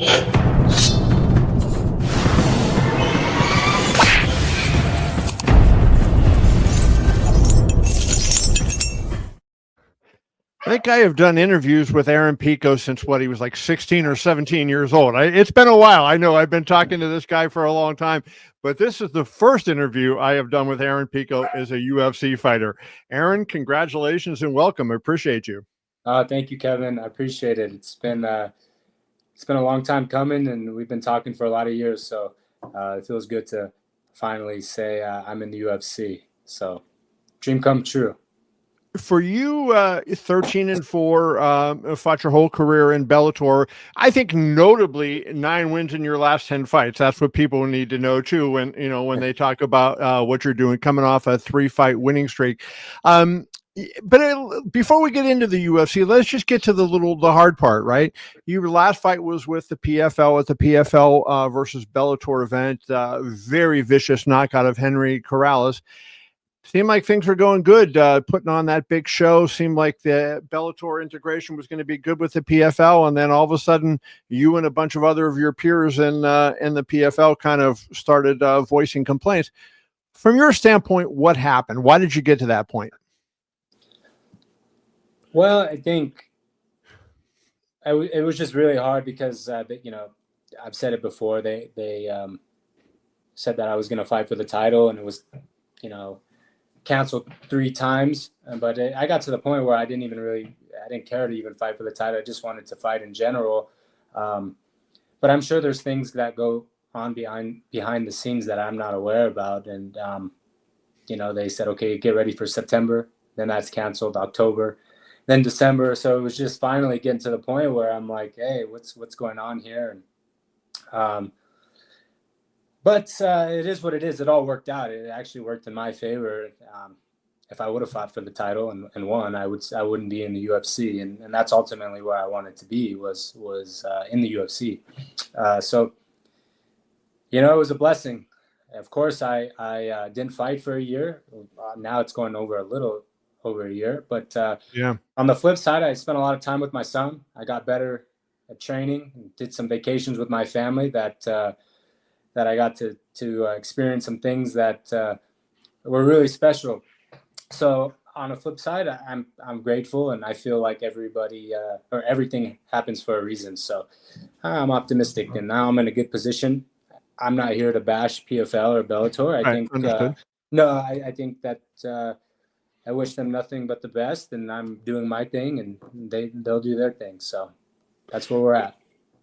I think I have done interviews with Aaron Pico since he was like 16 or 17 years old. It's been a while. I know I've been talking to this guy for a long time, but this is the first interview I have done with Aaron Pico as a UFC fighter. Aaron, congratulations and welcome. I appreciate you. Thank you, Kevin. I appreciate it. It's been a long time coming, and we've been talking for a lot of years. So it feels good to finally say I'm in the UFC. So dream come true. For you, 13-4, fought your whole career in Bellator. I think notably 9 wins in your last 10 fights. That's what people need to know too. When they talk about what you're doing, coming off a 3-fight winning streak. But before we get into the UFC, let's just get to the hard part, right? Your last fight was with the PFL at the PFL versus Bellator event. Very vicious knockout of Henry Corrales. Seemed like things were going good, putting on that big show. Seemed like the Bellator integration was going to be good with the PFL, and then all of a sudden, you and a bunch of other of your peers in the PFL kind of started voicing complaints. From your standpoint, what happened? Why did you get to that point? Well, I think it was just really hard because I've said it before. They said that I was going to fight for the title, and it was canceled 3 times, but I got to the point where I didn't care to even fight for the title. I just wanted to fight in general. But I'm sure there's things that go on behind the scenes that I'm not aware about. And, they said, okay, get ready for September. Then that's canceled, October, then December. So it was just finally getting to the point where I'm like, hey, what's going on here? And, But it is what it is. It all worked out. It actually worked in my favor. If I would have fought for the title and won, I wouldn't be in the UFC, and that's ultimately where I wanted to be was in the UFC. So it was a blessing. Of course, I didn't fight for a year. Now it's going over a little over a year. But on the flip side, I spent a lot of time with my son. I got better at training and did some vacations with my family that I got to experience some things that were really special. So on the flip side, I'm grateful, and I feel like everybody or everything happens for a reason. So I'm optimistic, and now I'm in a good position. I'm not here to bash PFL or Bellator. I think I think that I wish them nothing but the best, and I'm doing my thing, and they'll do their thing. So that's where we're at.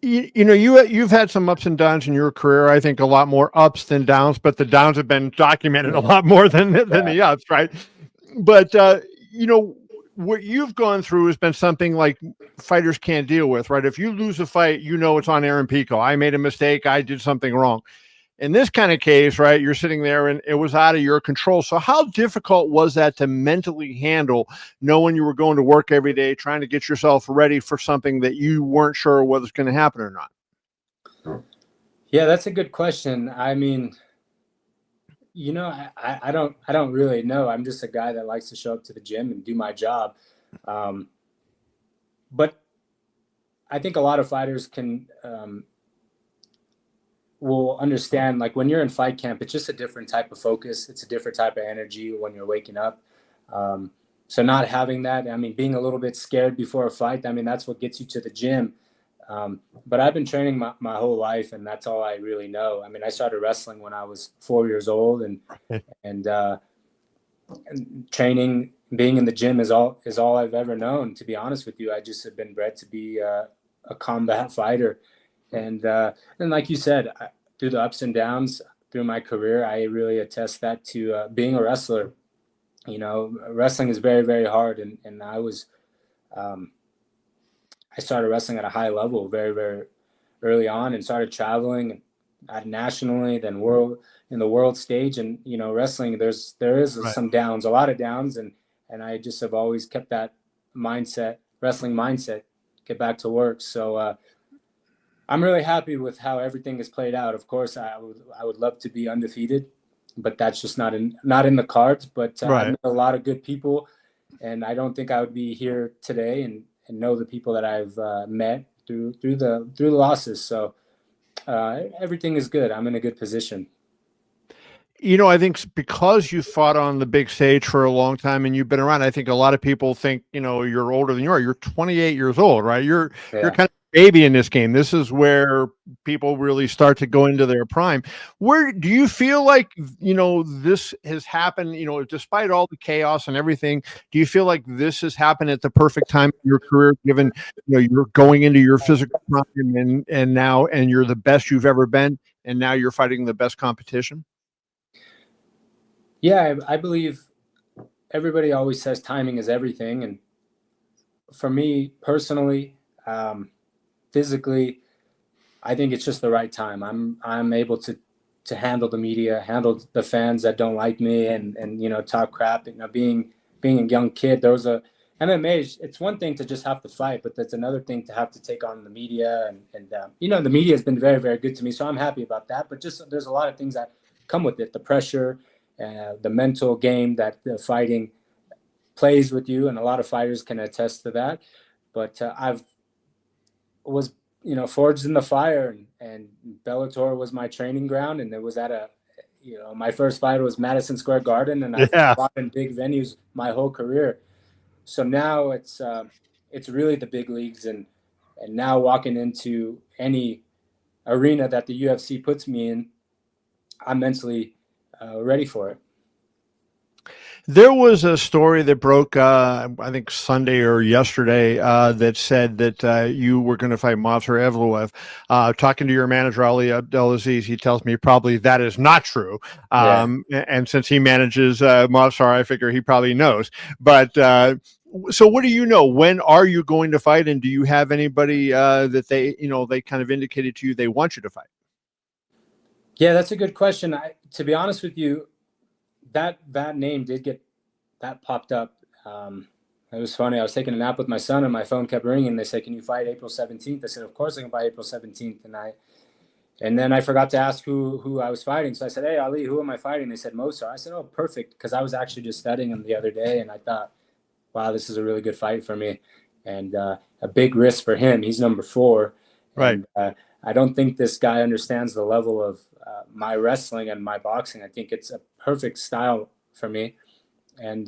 You've had some ups and downs in your career. I think a lot more ups than downs, but the downs have been documented a lot more than the ups, right? But what you've gone through has been something like fighters can't deal with, right? If you lose a fight, it's on Aaron Pico. I made a mistake. I did something wrong. In this kind of case, right, you're sitting there and it was out of your control. So how difficult was that to mentally handle, knowing you were going to work every day, trying to get yourself ready for something that you weren't sure whether it's going to happen or not? Yeah, that's a good question. I mean, I don't really know. I'm just a guy that likes to show up to the gym and do my job. But I think a lot of fighters will understand, like, when you're in fight camp, it's just a different type of focus. It's a different type of energy when you're waking up. So not having that, being a little bit scared before a fight, that's what gets you to the gym. But I've been training my whole life, and that's all I really know. I started wrestling when I was 4 years old, and training, being in the gym is all I've ever known. To be honest with you, I just have been bred to be a combat fighter. And like you said, through the ups and downs through my career, I really attest that to being a wrestler. Wrestling is very, very hard. And I started wrestling at a high level very, very early on, and started traveling nationally, then in the world stage. And, wrestling, there is right. Some downs, a lot of downs. And I just have always kept that wrestling mindset, get back to work. So, I'm really happy with how everything has played out. Of course, I would love to be undefeated, but that's just not in the cards. But right. I've met a lot of good people, and I don't think I would be here today and know the people that I've met through the losses. So everything is good. I'm in a good position. I think because you fought on the big stage for a long time and you've been around, I think a lot of people think, you're older than you are. You're 28 years old, right? You're kind of a baby in this game. This is where people really start to go into their prime. Where do you feel like, this has happened, despite all the chaos and everything, do you feel like this has happened at the perfect time in your career, given, you're going into your physical prime and now, and you're the best you've ever been, and now you're fighting the best competition? Yeah, I believe everybody always says timing is everything. And for me personally, physically, I think it's just the right time. I'm able to handle the media, handle the fans that don't like me and talk crap. Being a young kid, there was MMA, it's one thing to just have to fight, but that's another thing to have to take on the media. And the media has been very, very good to me. So I'm happy about that. But just there's a lot of things that come with it, the pressure, the mental game that the fighting plays with you, and a lot of fighters can attest to that. But I've was forged in the fire, and Bellator was my training ground, and it was at my first fight was Madison Square Garden, and I've fought in big venues my whole career. So now it's really the big leagues, and now walking into any arena that the UFC puts me in, I'm mentally ready for it. There was a story that broke, I think Sunday or yesterday, that said that you were going to fight Movsar Evloev. Talking to your manager, Ali Abdelaziz, he tells me probably that is not true. And since he manages Movsar, I figure he probably knows. But so what do you know? When are you going to fight? And do you have anybody that they kind of indicated to you they want you to fight? Yeah, that's a good question. To be honest with you, that name did get that popped up. It was funny. I was taking a nap with my son and my phone kept ringing. They said, "Can you fight April 17th?" I said, "Of course I can fight April 17th." And then I forgot to ask who I was fighting. So I said, "Hey, Ali, who am I fighting?" They said, "Movsar." I said, "Oh, perfect." Because I was actually just studying him the other day, and I thought, wow, this is a really good fight for me. And a big risk for him. He's number 4. Right. And I don't think this guy understands the level of my wrestling and my boxing. I think it's a perfect style for me. And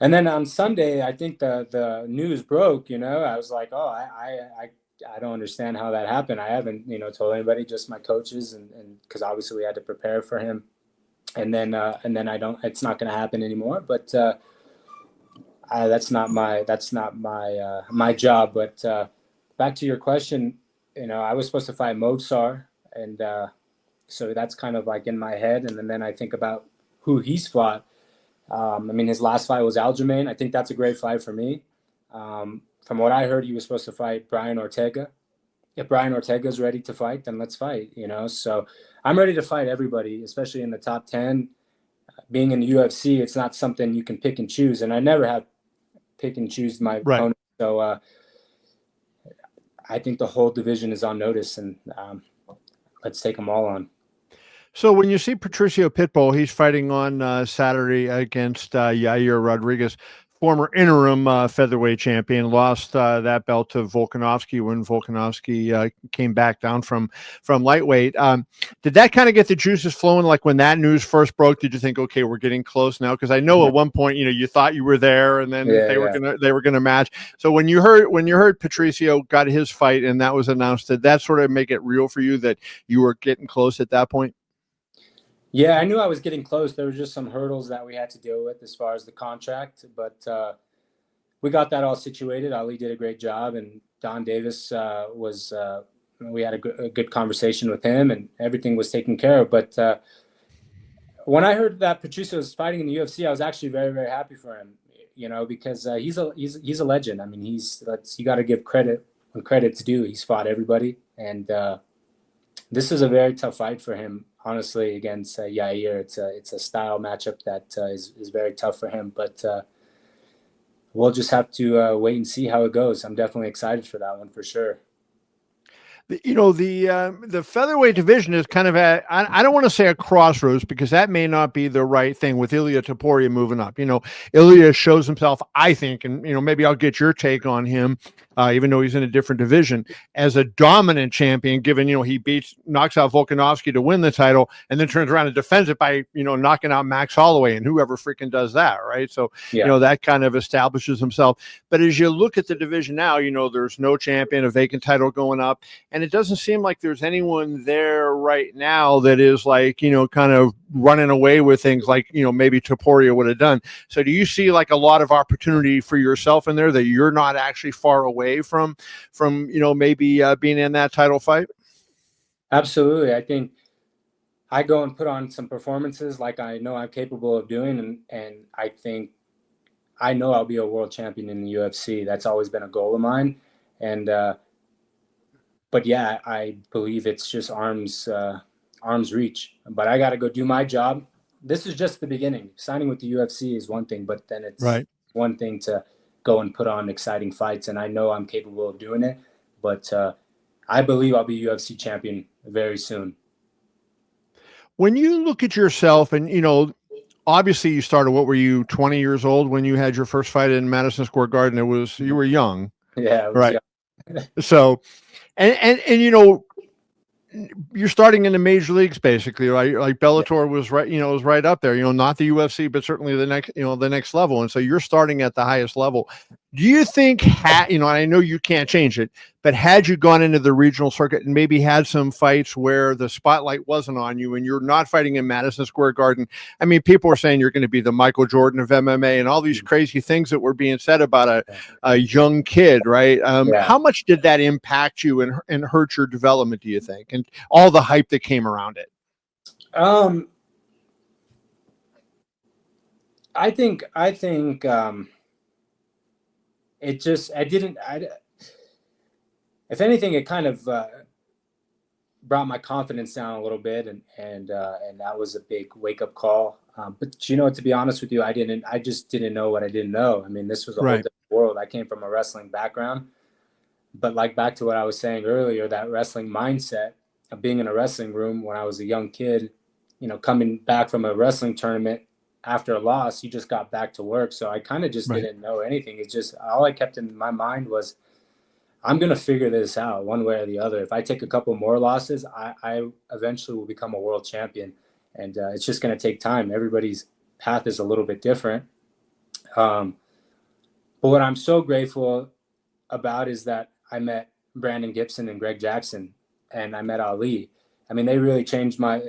then on Sunday, I think the news broke. I was like, oh, I don't understand how that happened. I haven't told anybody, just my coaches, and because obviously we had to prepare for him. And then I don't. It's not going to happen anymore. But that's not my job. But back to your question, I was supposed to fight Movsar, and so that's kind of like in my head. And then I think about who he's fought. His last fight was Aljamain. I think that's a great fight for me. From what I heard, he was supposed to fight Brian Ortega. If Brian Ortega is ready to fight, then let's fight, So I'm ready to fight everybody, especially in the top 10. Being in the UFC, it's not something you can pick and choose. And I never have pick and choose my opponent. So I think the whole division is on notice, and let's take them all on. So when you see Patricio Pitbull, he's fighting on Saturday against Yair Rodriguez, former interim featherweight champion, lost that belt to Volkanovski when Volkanovski came back down from lightweight. Did that kind of get the juices flowing? Like when that news first broke, did you think, okay, we're getting close now? Because I know at one point, you thought you were there, and then they were gonna match. So when you heard Patricio got his fight and that was announced, did that sort of make it real for you that you were getting close at that point? Yeah, I knew I was getting close. There were just some hurdles that we had to deal with as far as the contract, but we got that all situated. Ali did a great job, and Don Davis we had a good conversation with him, and everything was taken care of. But when I heard that Patricio was fighting in the UFC, I was actually very, very happy for him, because he's a legend. You got to give credit when credit's due. He's fought everybody, and this is a very tough fight for him. Honestly, against Yair, it's a style matchup that is very tough for him. But we'll just have to wait and see how it goes. I'm definitely excited for that one for sure. The featherweight division is kind of I don't want to say a crossroads, because that may not be the right thing with Ilia Topuria moving up. Ilia shows himself, I think, and maybe I'll get your take on him, even though he's in a different division, as a dominant champion, given, he knocks out Volkanovski to win the title and then turns around and defends it by, knocking out Max Holloway and whoever freaking does that, right? So, that kind of establishes himself. But as you look at the division now, there's no champion, a vacant title going up, and it doesn't seem like there's anyone there right now that is like, kind of running away with things like, maybe Topuria would have done. So do you see like a lot of opportunity for yourself in there that you're not actually far away from maybe being in that title fight? Absolutely. I think I go and put on some performances like I know I'm capable of doing, and I think I know I'll be a world champion in the UFC. That's always been a goal of mine. And but yeah, I believe it's just arm's reach. But I got to go do my job. This is just the beginning. Signing with the UFC is one thing, but then it's one thing to go and put on exciting fights, and I know I'm capable of doing it. But I believe I'll be UFC champion very soon. When you look at yourself, and obviously you started, what were you, 20 years old when you had your first fight in Madison Square Garden? You were young. Yeah, right. Young. So, and you're starting in the major leagues basically, right? Like Bellator was was right up there, not the UFC, but certainly the next level. And so you're starting at the highest level. Do you think, I know you can't change it, but had you gone into the regional circuit and maybe had some fights where the spotlight wasn't on you and you're not fighting in Madison Square Garden? I mean, people were saying you're going to be the Michael Jordan of MMA and all these crazy things that were being said about a young kid, right? How much did that impact you and hurt your development, do you think? And all the hype that came around it? I think it just, if anything, it kind of brought my confidence down a little bit, and that was a big wake up call. But to be honest with you, I just didn't know what I didn't know. I mean, this was a whole different world. I came from a wrestling background, but like back to what I was saying earlier, that wrestling mindset of being in a wrestling room when I was a young kid, coming back from a wrestling tournament after a loss, you just got back to work. So I kind of just didn't know anything. It's just all I kept in my mind was, I'm going to figure this out one way or the other. If I take a couple more losses, I eventually will become a world champion. And it's just going to take time. Everybody's path is a little bit different. But what I'm so grateful about is that I met Brandon Gibson and Greg Jackson, and I met Ali. I mean, they really changed my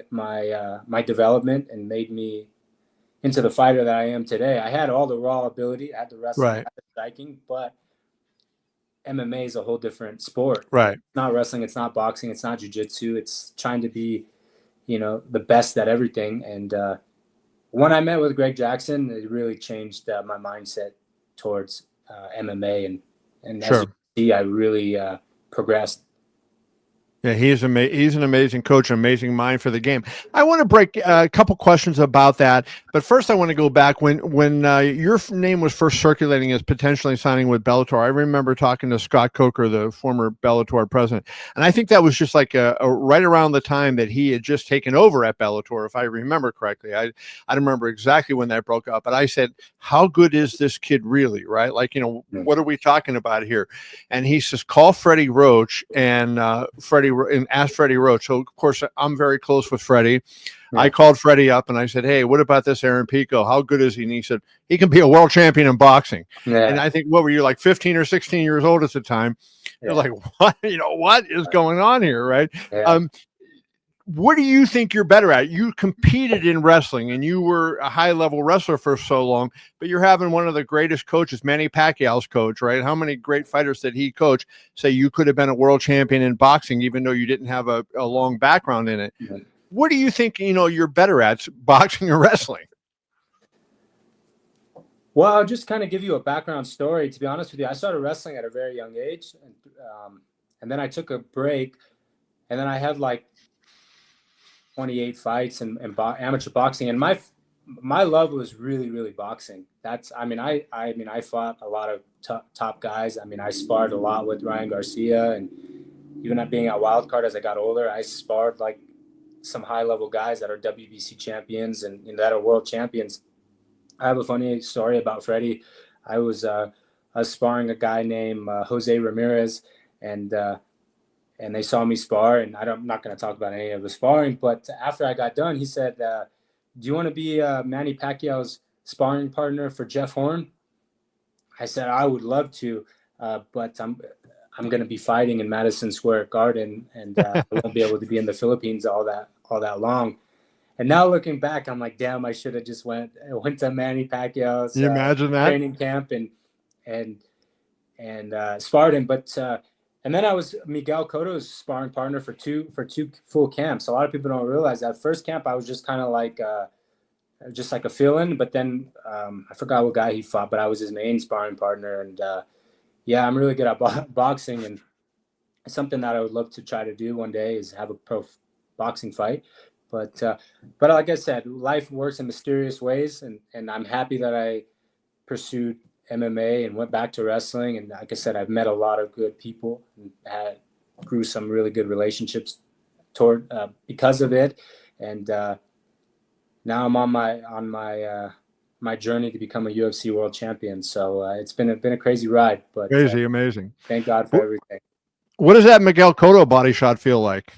development and made me into the fighter that I am today. I had all the raw ability, I had the wrestling, I had the striking, but MMA is a whole different sport. Right. It's not wrestling, it's not boxing, it's not jiu-jitsu. It's trying to be, the best at everything. And when I met with Greg Jackson, it really changed my mindset towards MMA. And as you can see, I really progressed. Yeah, he's an amazing coach, amazing mind for the game. I want to break a couple questions about that, but first I want to go back when your name was first circulating as potentially signing with Bellator. I remember talking to Scott Coker, the former Bellator president, and I think that was just like a right around the time that he had just taken over at Bellator, if I remember correctly. I don't remember exactly when that broke up, but I said, "How good is this kid really?" Right? Like, what are we talking about here? And he says, "Call Freddie Roach and ask Freddie Roach." So of course I'm very close with Freddie. I called Freddie up and I said, "Hey, what about this Aaron Pico? How good is he?" And he said, "He can be a world champion in boxing." And I think, what were you, like 15 or 16 years old at the time? You're like, what? What is going on here, right? What do you think you're better at? You competed in wrestling and you were a high level wrestler for so long, but you're having one of the greatest coaches, Manny Pacquiao's coach, right? How many great fighters did he coach? Say you could have been a world champion in boxing, even though you didn't have a long background in it. What do you think, you're better at, boxing or wrestling? Well, I'll just kind of give you a background story. To be honest with you, I started wrestling at a very young age, and then I took a break, and then I had like 28 fights in amateur boxing, and my love was really, really boxing. I fought a lot of top guys. I mean, I sparred a lot with Ryan Garcia, and even at being at Wildcard as I got older, I sparred like some high level guys that are WBC champions and that are world champions. I have a funny story about Freddie. I was I was sparring a guy named Jose Ramirez, and they saw me spar, and I'm not going to talk about any of the sparring, but after I got done, he said, do you want to be Manny Pacquiao's sparring partner for Jeff Horn? I said, I would love to, but I'm going to be fighting in Madison Square Garden, and I won't be able to be in the Philippines all that long. And now looking back, I'm like, damn, I should have just went to Manny Pacquiao's you imagine that? training camp and sparred him. But and then I was Miguel Cotto's sparring partner for two full camps. A lot of people don't realize that first camp I was just kind of like just like a fill-in. But then I forgot what guy he fought, but I was his main sparring partner. And yeah, I'm really good at boxing, and something that I would love to try to do one day is have a pro boxing fight. But like I said, life works in mysterious ways, and I'm happy that I pursued MMA and went back to wrestling. And like I said, I've met a lot of good people and grew some really good relationships toward because of it. And now I'm on my journey to become a UFC world champion. So it's been a crazy ride, but Crazy, amazing. Thank God for everything. What does that Miguel Cotto body shot feel like?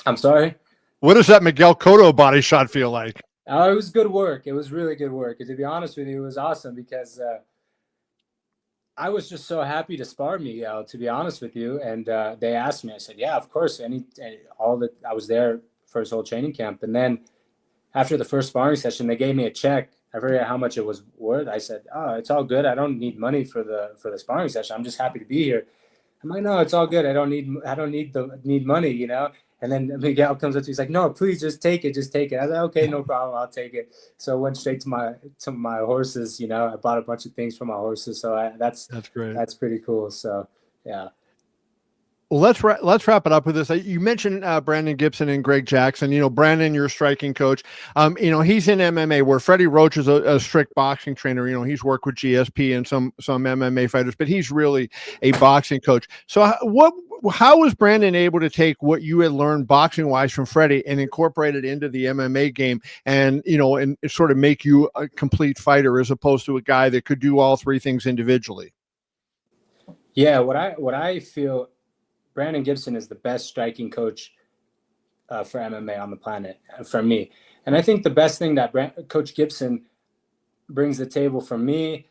I'm sorry? What does that Miguel Cotto body shot feel like? Oh, it was good work. It was really good work. And to be honest with you, it was awesome because I was just so happy to spar Miguel, to be honest with you. And they asked me, I said, yeah, of course. I was there for his whole training camp. And then after the first sparring session, they gave me a check. I forget how much it was worth. I said, oh, it's all good. I don't need money for the sparring session. I'm just happy to be here. I'm like, no, it's all good. I don't need money, you know? And then Miguel comes up to me, he's like, no, please just take it. I was like, okay, no problem. I'll take it. So I went straight to my horses, you know, I bought a bunch of things for my horses. So that's great. That's pretty cool. So, yeah. Well, let's wrap it up with this. You mentioned Brandon Gibson and Greg Jackson. You know, Brandon, your striking coach. You know, he's in MMA, where Freddie Roach is a strict boxing trainer. You know, he's worked with GSP and some MMA fighters, but he's really a boxing coach. So, how was Brandon able to take what you had learned boxing wise from Freddie and incorporate it into the MMA game, and you know, and sort of make you a complete fighter as opposed to a guy that could do all three things individually? Yeah, what I feel. Brandon Gibson is the best striking coach for MMA on the planet for me. And I think the best thing that Coach Gibson brings to the table for me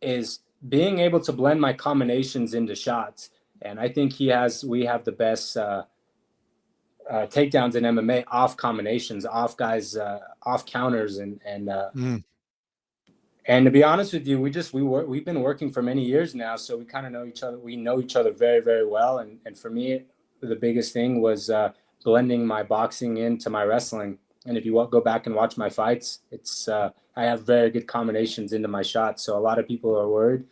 is being able to blend my combinations into shots. And I think we have the best takedowns in MMA off combinations, off guys, off counters. And to be honest with you, we've been working for many years now, so we kind of know each other. We know each other very, very well. And for me, the biggest thing was blending my boxing into my wrestling. And if you go back and watch my fights, I have very good combinations into my shots. So a lot of people are worried.